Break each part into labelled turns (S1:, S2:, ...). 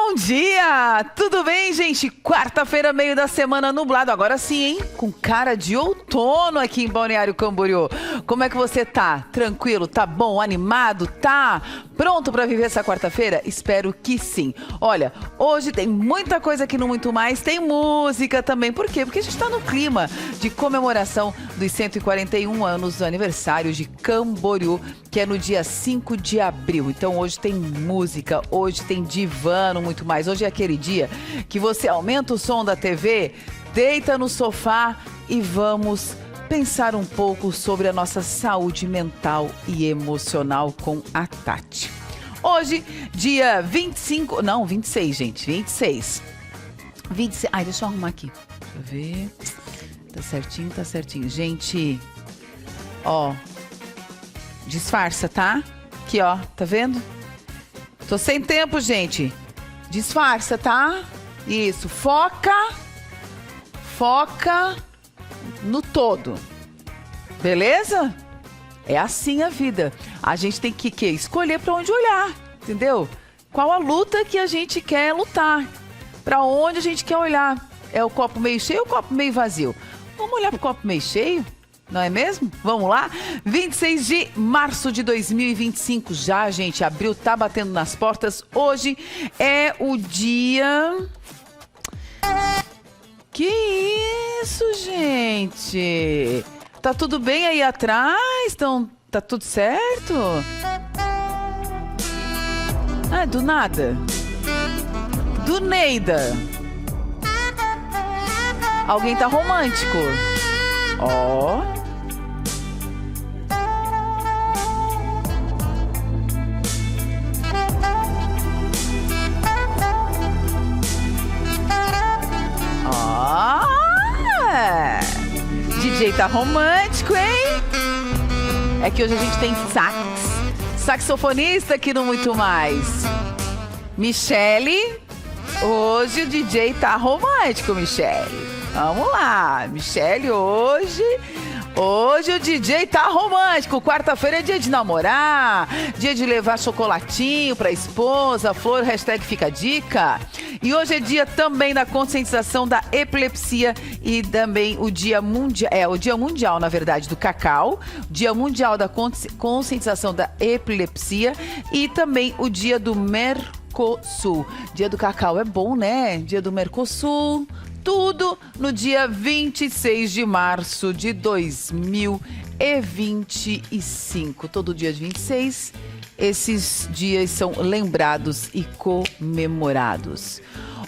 S1: Bom dia! Tudo bem, gente? Quarta-feira, meio da semana, nublado. Agora sim, hein? Com cara de outono aqui em Balneário Camboriú. Como é que você tá? Tranquilo? Tá bom? Animado? Tá? Pronto pra viver essa quarta-feira? Espero que sim. Olha, hoje tem muita coisa aqui no Muito Mais. Tem música também. Por quê? Porque a gente tá no clima de comemoração dos 141 anos do aniversário de Camboriú, que é no dia 5 de abril. Então hoje tem música, hoje tem divã, Muito Mais. Hoje é aquele dia que você aumenta o som da TV, deita no sofá e vamos pensar um pouco sobre a nossa saúde mental e emocional com a Tati. Hoje, dia 25... Não, 26, gente. 26. Ai, deixa eu arrumar aqui. Deixa eu ver. Tá certinho, tá certinho. Gente, ó... Disfarça, tá? Aqui, ó. Tá vendo? Tô sem tempo, gente. Disfarça, tá? Isso. Foca no todo. Beleza? É assim a vida. A gente tem que escolher pra onde olhar, entendeu? Qual a luta que a gente quer lutar? Pra onde a gente quer olhar? É o copo meio cheio ou o copo meio vazio? Vamos olhar pro copo meio cheio? Não é mesmo? Vamos lá? 26 de março de 2025 já, gente. Abril tá batendo nas portas. Hoje é o dia... Que isso, gente? Tá tudo bem aí atrás? Tá tudo certo? Ah, do nada. Do Neida. Alguém tá romântico. Ó. DJ tá romântico, hein? É que hoje a gente tem saxofonista aqui no Muito Mais. Michele, hoje o DJ tá romântico, Michele. Vamos lá, Michele, hoje o DJ tá romântico. Quarta-feira é dia de namorar, dia de levar chocolatinho pra esposa, flor, hashtag fica a dica. E hoje é dia também da conscientização da epilepsia e também o dia mundial, na verdade, do cacau, dia mundial da conscientização da epilepsia e também o dia do Mercosul. Dia do cacau é bom, né? Dia do Mercosul. Tudo no dia 26 de março de 2025. Todo dia de 26, esses dias são lembrados e comemorados.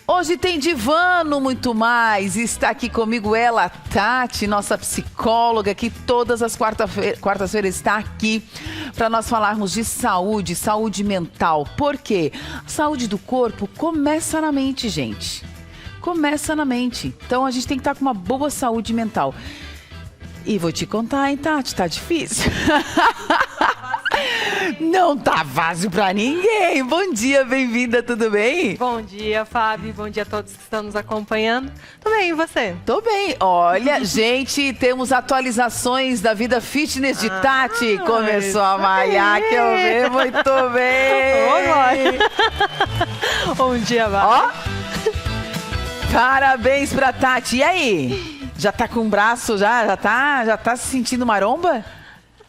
S1: Hoje tem divã no Muito Mais. Está aqui comigo ela, Tati, nossa psicóloga, que todas as quartas-feiras está aqui para nós falarmos de saúde mental. Por quê? A saúde do corpo começa na mente, gente. Começa na mente. Então a gente tem que estar com uma boa saúde mental. E vou te contar, hein, Tati? Tá difícil. Não tá fácil pra ninguém. Bom dia, bem-vinda, tudo bem?
S2: Bom dia, Fábio. Bom dia a todos que estão nos acompanhando. Tô bem, e você?
S1: Tô bem. Olha, gente, temos atualizações da vida fitness de Tati. Começou a malhar, que eu vi muito bem.
S2: Bom dia,
S1: Ó. Parabéns pra Tati. E aí? Já tá com o braço, já tá se sentindo maromba?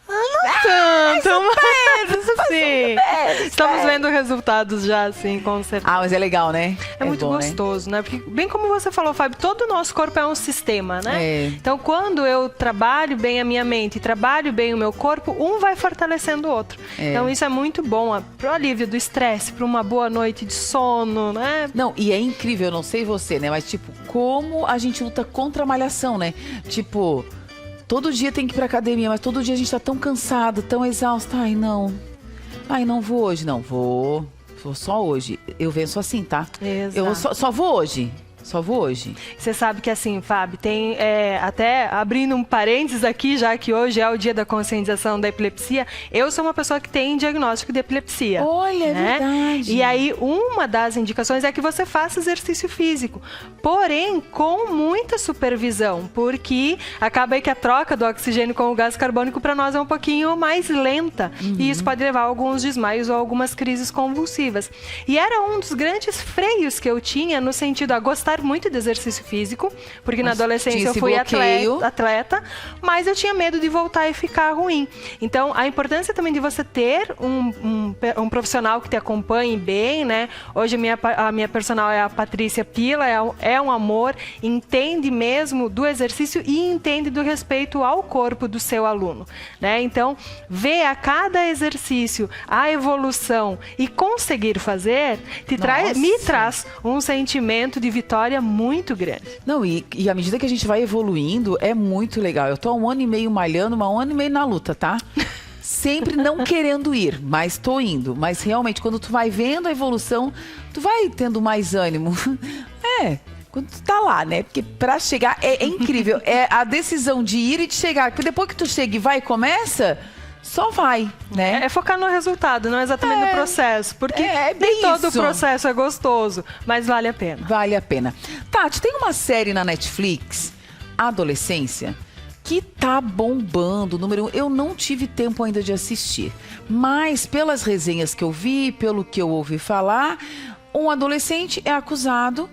S2: Não tanto, mas sim. Estamos vendo resultados já, assim, com certeza.
S1: Ah, mas é legal, né?
S2: É muito bom, gostoso, né? Porque, bem como você falou, Fábio, todo o nosso corpo é um sistema, né?
S1: É.
S2: Então, quando eu trabalho bem a minha mente e trabalho bem o meu corpo, um vai fortalecendo o outro. É. Então, isso é muito bom pro alívio do estresse, para uma boa noite de sono, né?
S1: Não, e é incrível, eu não sei você, né? Mas, tipo, como a gente luta contra a malhação, né? Tipo... Todo dia tem que ir pra academia, mas todo dia a gente tá tão cansado, tão exausto. Ai, não vou hoje. Não, vou só hoje. Eu venço assim, tá?
S2: Exato.
S1: Eu só vou hoje. Só vou hoje.
S2: Você sabe que assim, Fábio, tem até abrindo um parênteses aqui, já que hoje é o dia da conscientização da epilepsia, eu sou uma pessoa que tem diagnóstico de epilepsia.
S1: Olha, é
S2: né?
S1: verdade.
S2: E aí, uma das indicações é que você faça exercício físico, porém com muita supervisão, porque acaba aí que a troca do oxigênio com o gás carbônico para nós é um pouquinho mais lenta, e isso pode levar a alguns desmaios ou algumas crises convulsivas. E era um dos grandes freios que eu tinha no sentido a gostar muito de exercício físico, porque na adolescência eu fui atleta, mas eu tinha medo de voltar e ficar ruim. Então, a importância também de você ter um profissional que te acompanhe bem, né? Hoje a minha personal é a Patrícia Pila, é um amor, entende mesmo do exercício e entende do respeito ao corpo do seu aluno, né? Então, ver a cada exercício a evolução e conseguir fazer, me traz um sentimento de vitória muito grande.
S1: Não, e à medida que a gente vai evoluindo, é muito legal. Eu tô há 1 ano e meio malhando, mas 1 ano e meio na luta, tá? Sempre não querendo ir, mas tô indo. Mas realmente, quando tu vai vendo a evolução, tu vai tendo mais ânimo. Quando tu tá lá, né? Porque pra chegar é incrível. É a decisão de ir e de chegar. Porque depois que tu chega e vai e começa, só vai, né?
S2: É focar no resultado, não exatamente no processo. Porque nem todo o processo é gostoso, mas vale a pena.
S1: Vale a pena. Tati, tem uma série na Netflix, Adolescência, que tá bombando, número 1. Eu não tive tempo ainda de assistir, mas pelas resenhas que eu vi, pelo que eu ouvi falar, um adolescente é acusado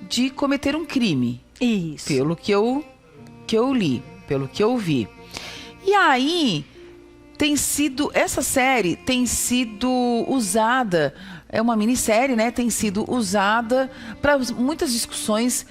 S1: de cometer um crime.
S2: Isso.
S1: Pelo que eu li, pelo que eu vi. E aí, essa série tem sido usada, é uma minissérie, né? Tem sido usada para muitas discussões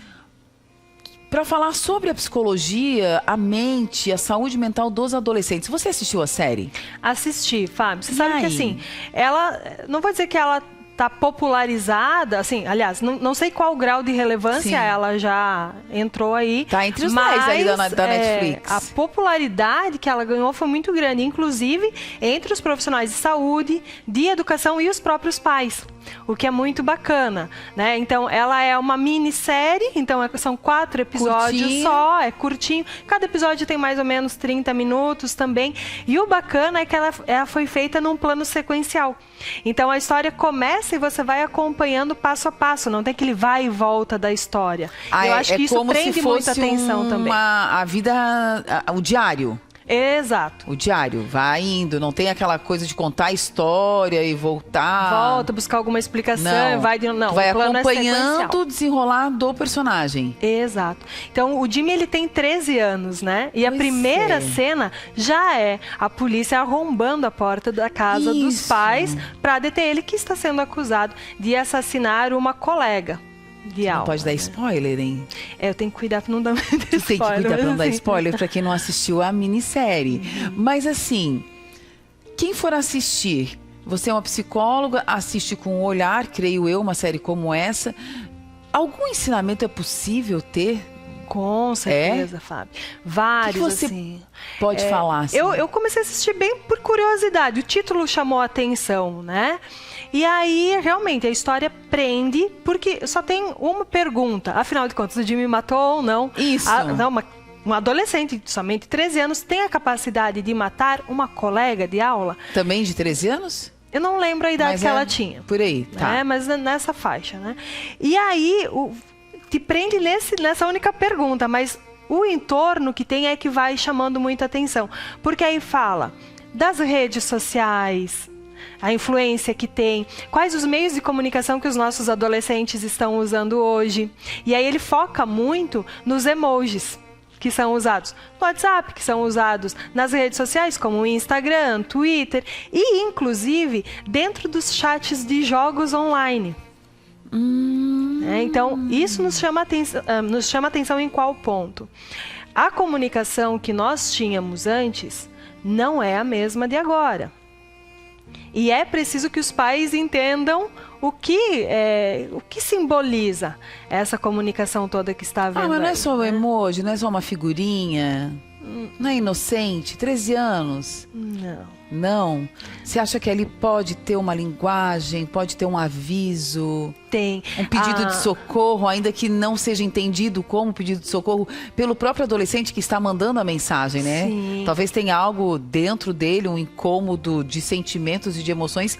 S1: para falar sobre a psicologia, a mente, a saúde mental dos adolescentes. Você assistiu a série?
S2: Assisti, Fábio. Você sabe que assim, ela, não vou dizer que ela tá popularizada, assim, aliás, não sei qual grau de relevância ela já entrou aí.
S1: Tá entre os 10 aí da Netflix.
S2: A popularidade que ela ganhou foi muito grande, inclusive entre os profissionais de saúde, de educação e os próprios pais. O que é muito bacana, né? Então, ela é uma minissérie, então são 4 episódios só, é curtinho. Cada episódio tem mais ou menos 30 minutos também. E o bacana é que ela foi feita num plano sequencial. Então, a história começa e você vai acompanhando passo a passo, não tem aquele vai e volta da história. Eu acho que isso prende muita atenção também.
S1: A vida, o diário.
S2: Exato.
S1: O diário vai indo, não tem aquela coisa de contar a história e voltar.
S2: Volta, buscar alguma explicação,
S1: não.
S2: vai de não.
S1: Vai acompanhando o desenrolar do personagem.
S2: Exato. Então, o Jimmy, ele tem 13 anos, né? E a primeira cena já é a polícia arrombando a porta da casa dos pais para deter ele, que está sendo acusado de assassinar uma colega.
S1: Não pode dar spoiler, hein?
S2: Eu tenho que cuidar pra não dar spoiler.
S1: Tu tem que cuidar pra não dar spoiler pra quem não assistiu a minissérie. Mas assim, quem for assistir, você é uma psicóloga, assiste com um olhar, creio eu, uma série como essa. Algum ensinamento é possível ter?
S2: Com certeza, Fábio. Vários,
S1: que você
S2: assim.
S1: Pode falar, assim.
S2: Eu comecei a assistir bem por curiosidade. O título chamou a atenção, né? E aí, realmente, a história prende, porque só tem uma pergunta. Afinal de contas, o Jimmy matou ou não?
S1: Isso.
S2: Um adolescente de somente 13 anos tem a capacidade de matar uma colega de aula.
S1: Também de 13 anos?
S2: Eu não lembro a idade que ela tinha.
S1: Por aí, tá.
S2: Né? Mas nessa faixa, né? E aí, te prende nessa única pergunta, mas o entorno que tem é que vai chamando muita atenção. Porque aí fala das redes sociais, a influência que tem, quais os meios de comunicação que os nossos adolescentes estão usando hoje. E aí ele foca muito nos emojis que são usados no WhatsApp, que são usados nas redes sociais, como o Instagram, Twitter, e inclusive dentro dos chats de jogos online. Então, isso nos chama atenção em qual ponto? A comunicação que nós tínhamos antes não é a mesma de agora. E é preciso que os pais entendam o que simboliza essa comunicação toda que está havendo.
S1: Mas não é só o emoji, não é só uma figurinha. Não é inocente? 13 anos?
S2: Não.
S1: Não? Você acha que ali pode ter uma linguagem, pode ter um aviso?
S2: Tem.
S1: Um pedido de socorro, ainda que não seja entendido como pedido de socorro pelo próprio adolescente que está mandando a mensagem, né?
S2: Sim.
S1: Talvez tenha algo dentro dele, um incômodo de sentimentos e de emoções,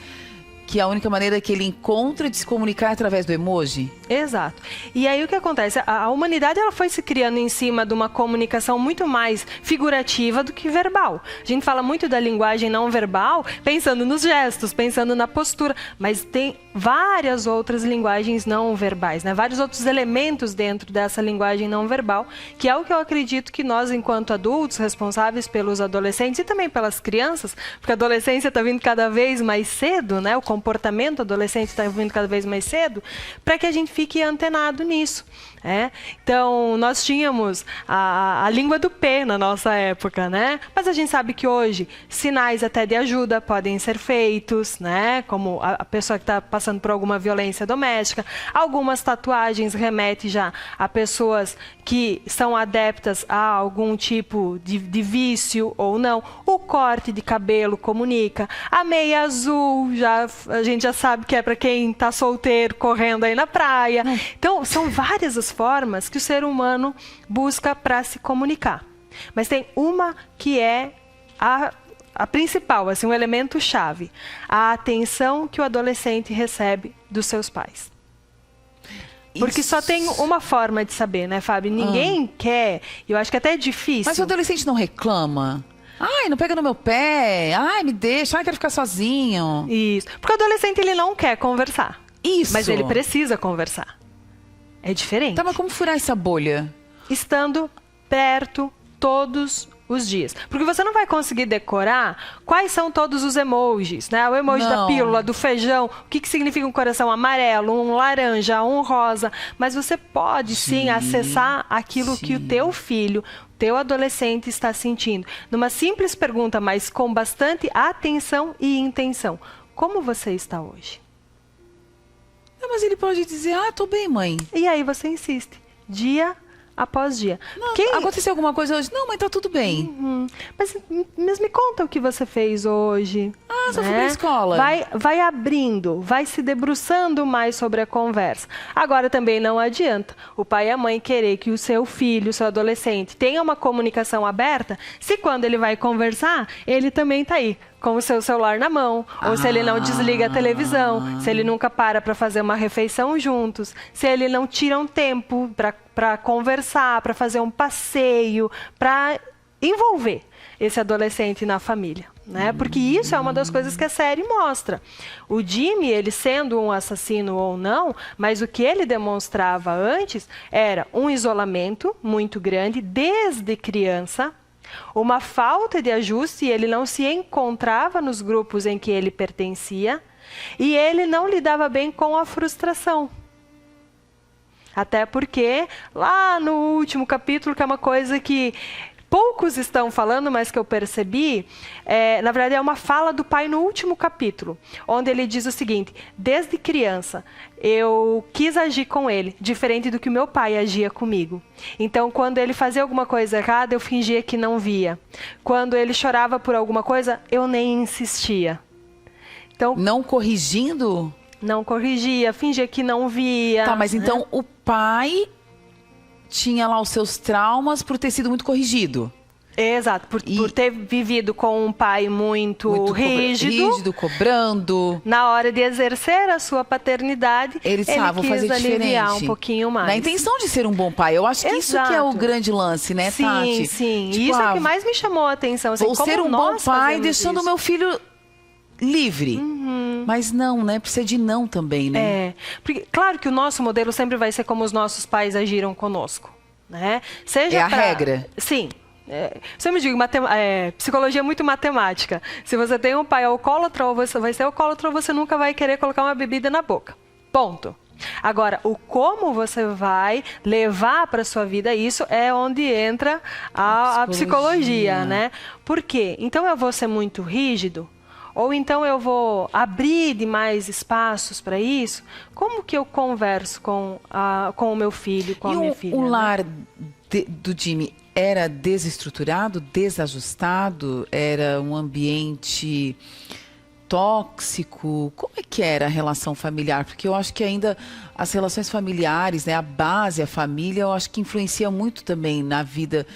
S1: que a única maneira que ele encontra de se comunicar é através do emoji?
S2: Exato. E aí o que acontece? A humanidade ela foi se criando em cima de uma comunicação muito mais figurativa do que verbal. A gente fala muito da linguagem não verbal, pensando nos gestos, pensando na postura, mas tem várias outras linguagens não verbais, né? Vários outros elementos dentro dessa linguagem não verbal, que é o que eu acredito que nós, enquanto adultos, responsáveis pelos adolescentes e também pelas crianças, porque a adolescência está vindo cada vez mais cedo, né? O comportamento adolescente está vindo cada vez mais cedo, para que a gente fique antenado nisso. Então, nós tínhamos a língua do P na nossa época, né? Mas a gente sabe que hoje sinais até de ajuda podem ser feitos, né? Como a pessoa que está passando por alguma violência doméstica. Algumas tatuagens remetem já a pessoas que são adeptas a algum tipo de vício ou não. O corte de cabelo comunica. A meia azul, a gente já sabe que é para quem está solteiro correndo aí na praia. Então, são várias as formas que o ser humano busca para se comunicar. Mas tem uma que é a principal, assim, um elemento chave. A atenção que o adolescente recebe dos seus pais. Porque só tem uma forma de saber, né, Fábio? Ninguém quer, eu acho que até é difícil.
S1: Mas o adolescente não reclama? Ai, não pega no meu pé. Ai, me deixa. Ai, quero ficar sozinho.
S2: Isso. Porque o adolescente, ele não quer conversar.
S1: Isso.
S2: Mas ele precisa conversar. É diferente.
S1: Tá, mas como furar essa bolha?
S2: Estando perto todos os dias. Porque você não vai conseguir decorar quais são todos os emojis, né? O emoji da pílula, do feijão, o que significa um coração amarelo, um laranja, um rosa. Mas você pode, sim acessar aquilo que o teu filho, o teu adolescente está sentindo. Numa simples pergunta, mas com bastante atenção e intenção. Como você está hoje?
S1: Mas ele pode dizer, tô bem, mãe.
S2: E aí você insiste, dia após dia.
S1: Não, aconteceu alguma coisa hoje? Não, mas tá tudo bem.
S2: Mas me conta o que você fez hoje.
S1: Só fui pra escola.
S2: Vai abrindo, vai se debruçando mais sobre a conversa. Agora também não adianta o pai e a mãe querer que o seu filho, o seu adolescente, tenha uma comunicação aberta, se quando ele vai conversar, ele também tá aí, com o seu celular na mão, ou se ele não desliga a televisão, se ele nunca para fazer uma refeição juntos, se ele não tira um tempo para conversar, para fazer um passeio, para envolver esse adolescente na família, né? Porque isso é uma das coisas que a série mostra. O Jimmy, ele sendo um assassino ou não, mas o que ele demonstrava antes era um isolamento muito grande desde criança, uma falta de ajuste, ele não se encontrava nos grupos em que ele pertencia e ele não lidava bem com a frustração. Até porque, lá no último capítulo, que é uma coisa que poucos estão falando, mas que eu percebi, na verdade é uma fala do pai no último capítulo, onde ele diz o seguinte: desde criança eu quis agir com ele, diferente do que o meu pai agia comigo. Então, quando ele fazia alguma coisa errada, eu fingia que não via. Quando ele chorava por alguma coisa, eu nem insistia. Então,
S1: não corrigindo?
S2: Não corrigia, fingia que não via.
S1: Tá, mas então o pai tinha lá os seus traumas por ter sido muito corrigido.
S2: Exato, por ter vivido com um pai muito rígido,
S1: cobrando.
S2: Na hora de exercer a sua paternidade,
S1: ele
S2: quis
S1: fazer
S2: aliviar
S1: diferente.
S2: Um pouquinho mais.
S1: Na intenção de ser um bom pai. Eu acho que isso que é o grande lance, né,
S2: sim,
S1: Tati?
S2: Sim,
S1: tipo,
S2: isso é o que mais me chamou a atenção. Assim,
S1: vou ser um bom pai deixando o meu filho livre. Mas não, né? Precisa de não também, né?
S2: Porque, claro que o nosso modelo sempre vai ser como os nossos pais agiram conosco, né?
S1: Seja regra?
S2: Sim. Você me diga, psicologia é muito matemática. Se você tem um pai alcoólatra, ou você vai ser alcoólatra, ou você nunca vai querer colocar uma bebida na boca. Ponto. Agora, o como você vai levar para a sua vida, isso é onde entra a psicologia, né? Por quê? Então eu vou ser muito rígido? Ou então eu vou abrir demais espaços para isso? Como que eu converso com o meu filho, com a minha filha?
S1: O lar do Jimmy era desestruturado, desajustado? Era um ambiente tóxico? Como é que era a relação familiar? Porque eu acho que ainda as relações familiares, né, a base, a família, eu acho que influencia muito também na vida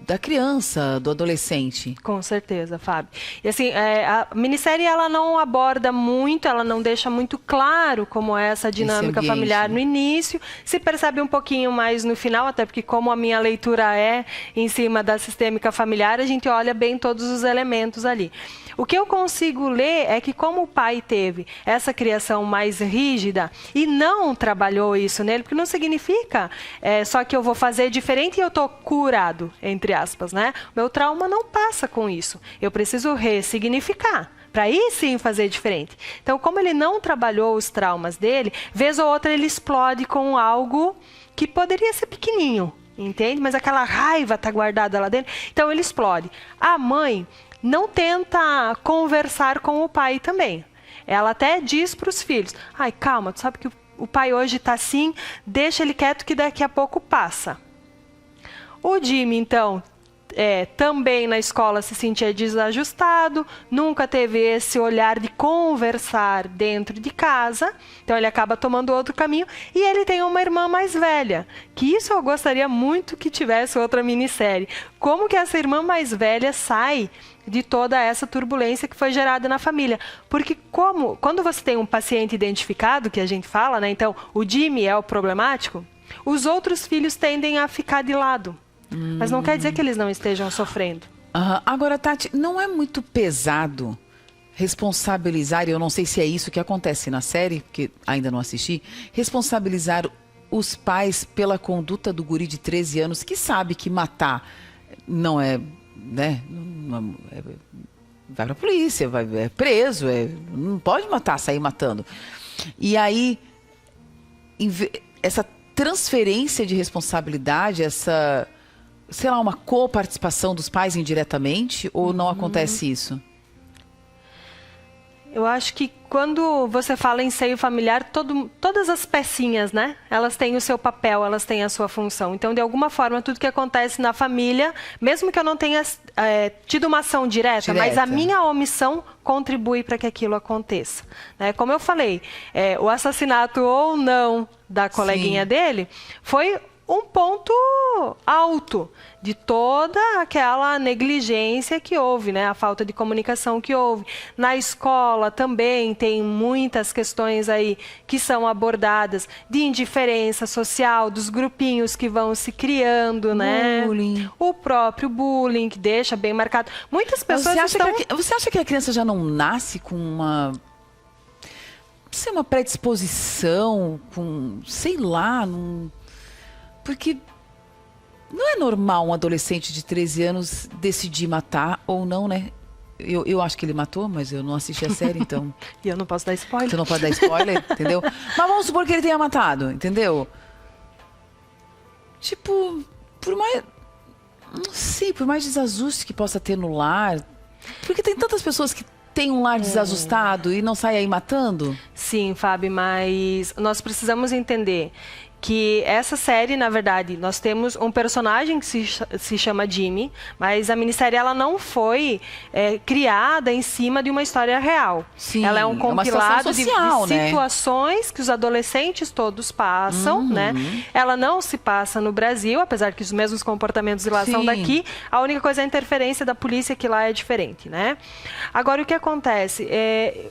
S1: da criança, do adolescente.
S2: Com certeza, Fábio. E assim, a minissérie ela não aborda muito, ela não deixa muito claro como é essa dinâmica familiar no início. Se percebe um pouquinho mais no final, até porque como a minha leitura é em cima da sistêmica familiar, a gente olha bem todos os elementos ali. O que eu consigo ler é que como o pai teve essa criação mais rígida e não trabalhou isso nele, porque não significa só que eu vou fazer diferente e eu estou curado, entre aspas, né? Meu trauma não passa com isso. Eu preciso ressignificar, para aí sim fazer diferente. Então, como ele não trabalhou os traumas dele, vez ou outra ele explode com algo que poderia ser pequenininho, entende? Mas aquela raiva está guardada lá dentro, então ele explode. A mãe não tenta conversar com o pai também. Ela até diz para os filhos, ai, calma, tu sabe que o pai hoje está assim, deixa ele quieto que daqui a pouco passa. O Jimmy, então, também na escola se sentia desajustado, nunca teve esse olhar de conversar dentro de casa, então ele acaba tomando outro caminho, e ele tem uma irmã mais velha, que isso eu gostaria muito que tivesse outra minissérie. Como que essa irmã mais velha sai de toda essa turbulência que foi gerada na família? Porque quando você tem um paciente identificado, que a gente fala, né, então o Jimmy é o problemático, os outros filhos tendem a ficar de lado. Mas não quer dizer que eles não estejam sofrendo.
S1: Agora, Tati, não é muito pesado responsabilizar, e eu não sei se é isso que acontece na série, porque ainda não assisti, responsabilizar os pais pela conduta do guri de 13 anos que sabe que matar não é, né, vai pra polícia, é preso, não pode matar, sair matando. E aí, essa transferência de responsabilidade, essa, sei lá, uma coparticipação dos pais indiretamente, ou não acontece isso?
S2: Eu acho que quando você fala em seio familiar, todas as pecinhas, né? Elas têm o seu papel, elas têm a sua função. Então, de alguma forma, tudo que acontece na família, mesmo que eu não tenha tido uma ação direta, mas a minha omissão contribui para que aquilo aconteça. Né? Como eu falei, o assassinato ou não da coleguinha dele foi um ponto alto de toda aquela negligência que houve, né? A falta de comunicação que houve. Na escola também tem muitas questões aí que são abordadas de indiferença social, dos grupinhos que vão se criando, né?
S1: Bullying.
S2: O próprio bullying, que deixa bem marcado. Muitas pessoas
S1: você acha que a criança já não nasce com uma predisposição, com, sei lá, porque não é normal um adolescente de 13 anos decidir matar ou não, né? Eu acho que ele matou, mas eu não assisti a série, então...
S2: E eu não posso dar spoiler.
S1: Você não pode dar spoiler, entendeu? Mas vamos supor que ele tenha matado, entendeu? Tipo, por mais... Não sei, por mais desajuste que possa ter no lar... Porque tem tantas pessoas que têm um lar desajustado e não saem aí matando?
S2: Sim, Fábio, mas nós precisamos entender que essa série, na verdade, nós temos um personagem que se chama Jimmy, mas a minissérie ela não foi criada em cima de uma história real.
S1: Sim,
S2: ela é um compilado
S1: social,
S2: de situações que os adolescentes todos passam, né? Ela não se passa no Brasil, apesar que os mesmos comportamentos de lá são daqui. A única coisa é a interferência da polícia, que lá é diferente, né? Agora, o que acontece?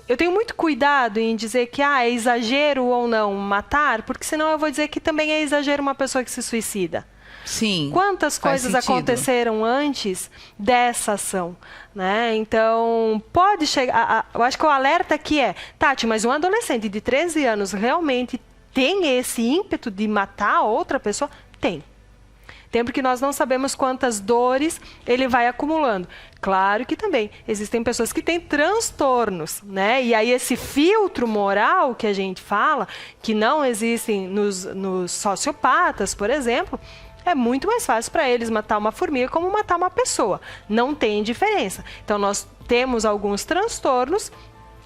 S2: Eu tenho muito cuidado em dizer que é exagero ou não matar, porque senão eu vou dizer que também é exagero uma pessoa que se suicida.
S1: Sim.
S2: Quantas coisas aconteceram antes dessa ação, né? Então, pode chegar... eu acho que o alerta aqui Tati, mas um adolescente de 13 anos realmente tem esse ímpeto de matar outra pessoa? Tem. Tem, porque nós não sabemos quantas dores ele vai acumulando. Claro que também existem pessoas que têm transtornos, né? E aí esse filtro moral que a gente fala, que não existem nos sociopatas, por exemplo, é muito mais fácil para eles matar uma formiga como matar uma pessoa. Não tem diferença. Então nós temos alguns transtornos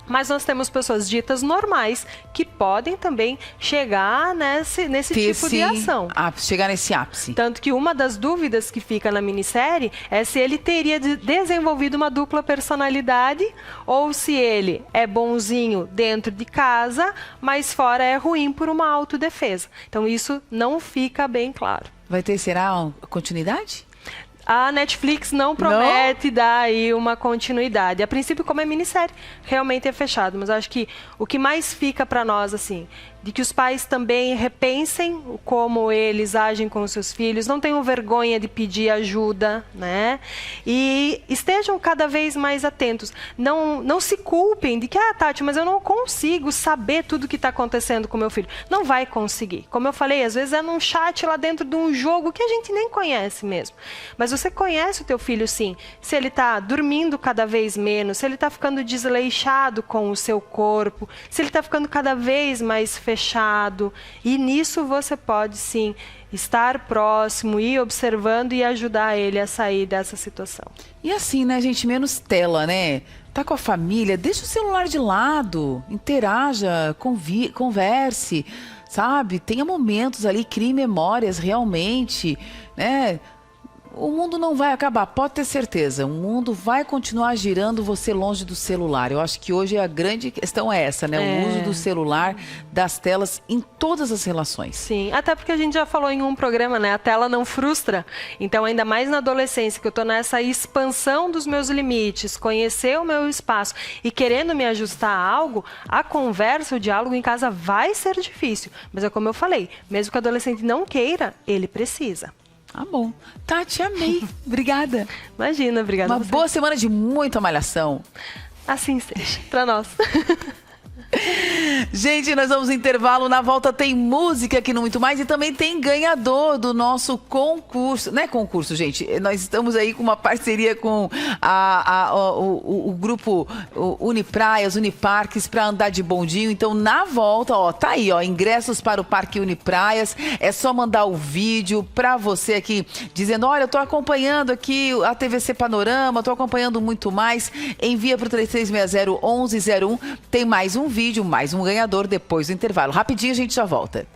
S2: Mas nós temos pessoas ditas normais que podem também chegar nesse tipo de ação.
S1: Chegar nesse ápice.
S2: Tanto que uma das dúvidas que fica na minissérie é se ele teria desenvolvido uma dupla personalidade ou se ele é bonzinho dentro de casa, mas fora é ruim por uma autodefesa. Então isso não fica bem claro.
S1: Vai ter, será, continuidade?
S2: A Netflix não promete dar aí uma continuidade. A princípio, como é minissérie, realmente é fechado. Mas acho que o que mais fica para nós, assim, de que os pais também repensem como eles agem com os seus filhos, não tenham vergonha de pedir ajuda, né? E estejam cada vez mais atentos. Não se culpem de que, Tati, mas eu não consigo saber tudo o que está acontecendo com meu filho. Não vai conseguir. Como eu falei, às vezes é num chat lá dentro de um jogo que a gente nem conhece mesmo. Mas você conhece o teu filho, sim. Se ele está dormindo cada vez menos, se ele está ficando desleixado com o seu corpo, se ele está ficando cada vez mais fechado. E nisso você pode, sim, estar próximo, ir observando e ajudar ele a sair dessa situação.
S1: E assim, né, gente, menos tela, né? Tá com a família, deixa o celular de lado, interaja, converse, sabe? Tenha momentos ali, crie memórias realmente, né? O mundo não vai acabar, pode ter certeza. O mundo vai continuar girando você longe do celular. Eu acho que hoje a grande questão é essa, né? O uso do celular, das telas em todas as relações.
S2: Sim, até porque a gente já falou em um programa, né? A tela não frustra. Então, ainda mais na adolescência, que eu tô nessa expansão dos meus limites, conhecer o meu espaço e querendo me ajustar a algo, a conversa, o diálogo em casa vai ser difícil. Mas é como eu falei, mesmo que o adolescente não queira, ele precisa.
S1: Ah, bom. Tati, amei. Obrigada.
S2: Imagina, obrigada.
S1: Uma boa semana de muita malhação.
S2: Assim seja, pra nós.
S1: Gente, nós vamos no intervalo. Na volta tem música aqui no Muito Mais e também tem ganhador do nosso concurso. Não é concurso, gente. Nós estamos aí com uma parceria com o grupo Unipraias, Uniparques para andar de bondinho. Então, na volta, ó, tá aí, ó, ingressos para o Parque Unipraias. É só mandar o vídeo para você aqui, dizendo, olha, eu tô acompanhando aqui a TVC Panorama, tô acompanhando Muito Mais. Envia pro 3360-1101. Tem mais um vídeo, mais um ganhador depois do intervalo. Rapidinho a gente já volta.